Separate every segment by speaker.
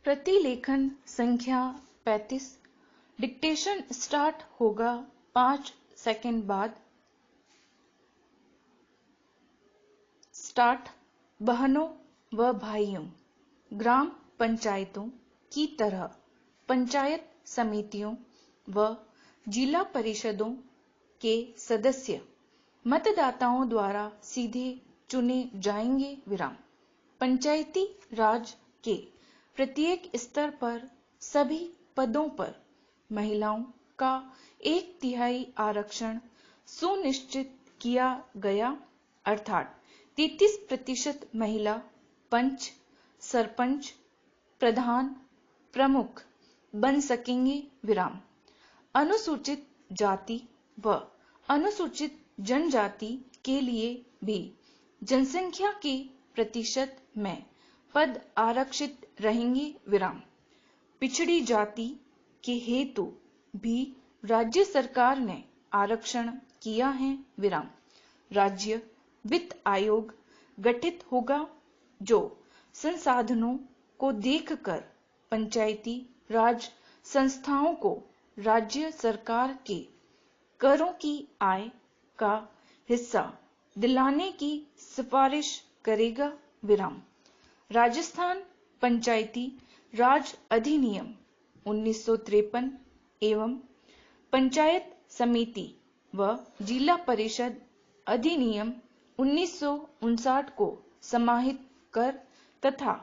Speaker 1: प्रतिलेखन संख्या 35। Dictation start होगा 5 सेकंड बाद। स्टार्ट। बहनों व भाइयों, ग्राम पंचायतों की तरह पंचायत समितियों व जिला परिषदों के सदस्य मतदाताओं द्वारा सीधे चुने जाएंगे विराम। पंचायती राज के प्रत्येक स्तर पर सभी पदों पर महिलाओं का 1/3 आरक्षण सुनिश्चित किया गया, अर्थात 33% महिला पंच, सरपंच, प्रधान, प्रमुख बन सकेंगे विराम। अनुसूचित जाति व अनुसूचित जनजाति के लिए भी जनसंख्या के प्रतिशत में पद आरक्षित रहेंगे विराम। पिछड़ी जाति के हेतु भी राज्य सरकार ने आरक्षण किया है विराम। राज्य वित्त आयोग गठित होगा जो संसाधनों को देखकर पंचायती राज संस्थाओं को राज्य सरकार के करों की आय का हिस्सा दिलाने की सिफारिश करेगा विराम। राजस्थान पंचायती राज अधिनियम 1953 एवं पंचायत समिति व जिला परिषद अधिनियम 1959 को समाहित कर तथा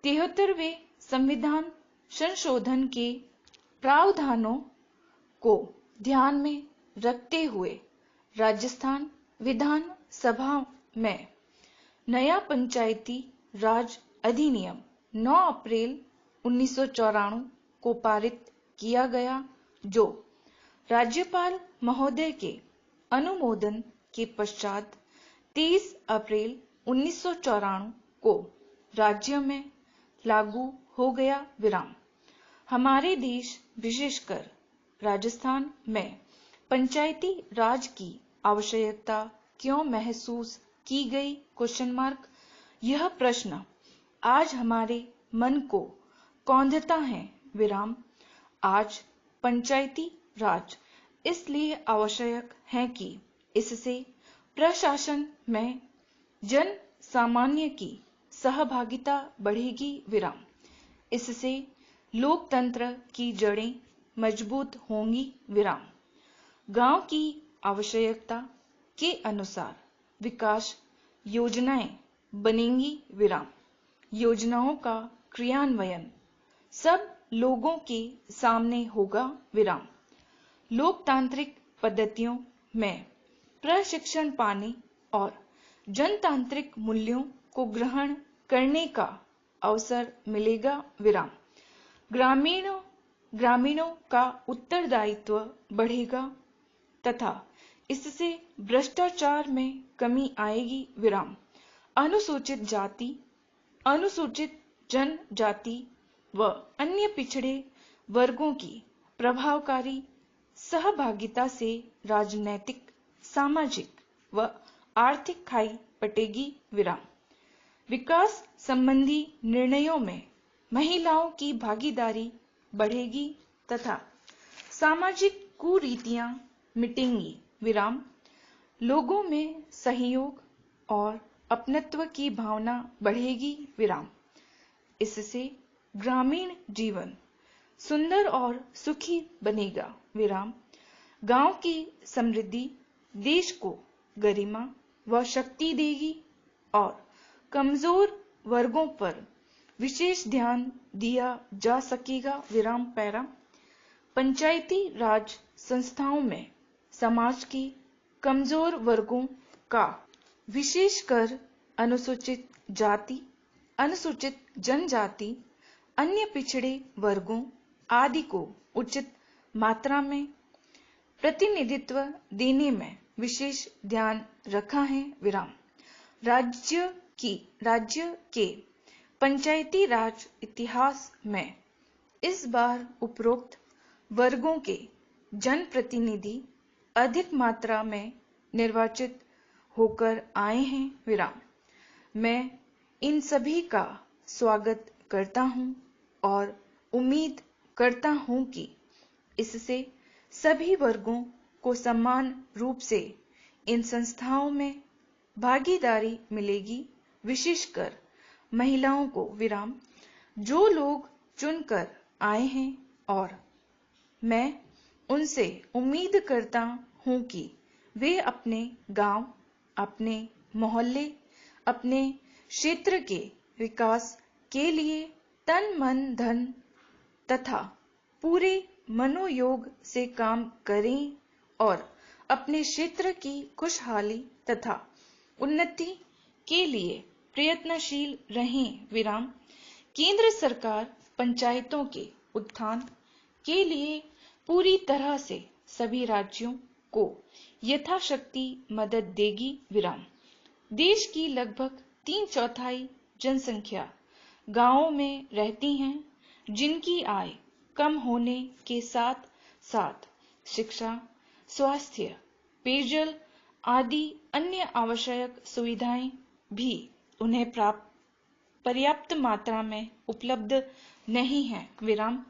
Speaker 1: 73वें संविधान संशोधन के प्रावधानों को ध्यान में रखते हुए राजस्थान विधान सभा में नया पंचायती राज अधिनियम 9 अप्रैल 1994 को पारित किया गया, जो राज्यपाल महोदय के अनुमोदन के पश्चात 23 अप्रैल 1994 को राज्य में लागू हो गया विराम। हमारे देश विशेषकर राजस्थान में पंचायती राज की आवश्यकता क्यों महसूस की गई? यह प्रश्न आज हमारे मन को कौंधता है विराम। आज पंचायती राज इसलिए आवश्यक है कि इससे प्रशासन में जन सामान्य की सहभागिता बढ़ेगी विराम। इससे लोकतंत्र की जड़ें मजबूत होंगी विराम। गांव की आवश्यकता के अनुसार विकास योजनाएं बनेंगी विराम। योजनाओं का क्रियान्वयन सब लोगों के सामने होगा विराम। लोकतांत्रिक पद्धतियों में प्रशिक्षण पाने और जनतांत्रिक मूल्यों को ग्रहण करने का अवसर मिलेगा विराम। ग्रामीणों का उत्तरदायित्व बढ़ेगा तथा इससे भ्रष्टाचार में कमी आएगी विराम। अनुसूचित जाति, अनुसूचित जनजाति व अन्य पिछड़े वर्गों की प्रभावकारी सहभागिता से राजनैतिक, सामाजिक व आर्थिक खाई पटेगी विराम। विकास संबंधी निर्णयों में महिलाओं की भागीदारी बढ़ेगी तथा सामाजिक कुरीतियां मिटेंगी विराम। लोगों में सहयोग और अपनत्व की भावना बढ़ेगी विराम। इससे ग्रामीण जीवन सुंदर और सुखी बनेगा विराम। गांव की समृद्धि देश को गरिमा व शक्ति देगी और कमजोर वर्गों पर विशेष ध्यान दिया जा सकेगा विराम। पैरा पंचायती राज संस्थाओं में समाज के कमजोर वर्गों का, विशेषकर अनुसूचित जाति, अनुसूचित जनजाति, अन्य पिछड़े वर्गों आदि को उचित मात्रा में प्रतिनिधित्व देने में विशेष ध्यान रखा है विराम। राज्य के पंचायती राज इतिहास में इस बार उपरोक्त वर्गों के जनप्रतिनिधि अधिक मात्रा में निर्वाचित होकर आए हैं विराम। मैं इन सभी का स्वागत करता हूं और उम्मीद करता हूं कि इससे सभी वर्गों को समान रूप से इन संस्थाओं में भागीदारी मिलेगी, विशेषकर महिलाओं को विराम, जो लोग चुनकर आए हैं, और मैं उनसे उम्मीद करता हूं कि वे अपने गांव, अपने मोहल्ले, अपने क्षेत्र के विकास के लिए तन मन धन तथा पूरे मनोयोग से काम करें और अपने क्षेत्र की खुशहाली तथा उन्नति के लिए प्रयत्नशील रहें, विराम। केंद्र सरकार पंचायतों के उत्थान के लिए पूरी तरह से सभी राज्यों को यथाशक्ति मदद देगी, विराम। देश की लगभग 3/4 जनसंख्या गांवों में रहती हैं, जिनकी आय कम होने के साथ साथ शिक्षा, स्वास्थ्य, पेयजल आदि अन्य आवश्यक सुविधाएं भी उन्हें पर्याप्त मात्रा में उपलब्ध नहीं है, विराम।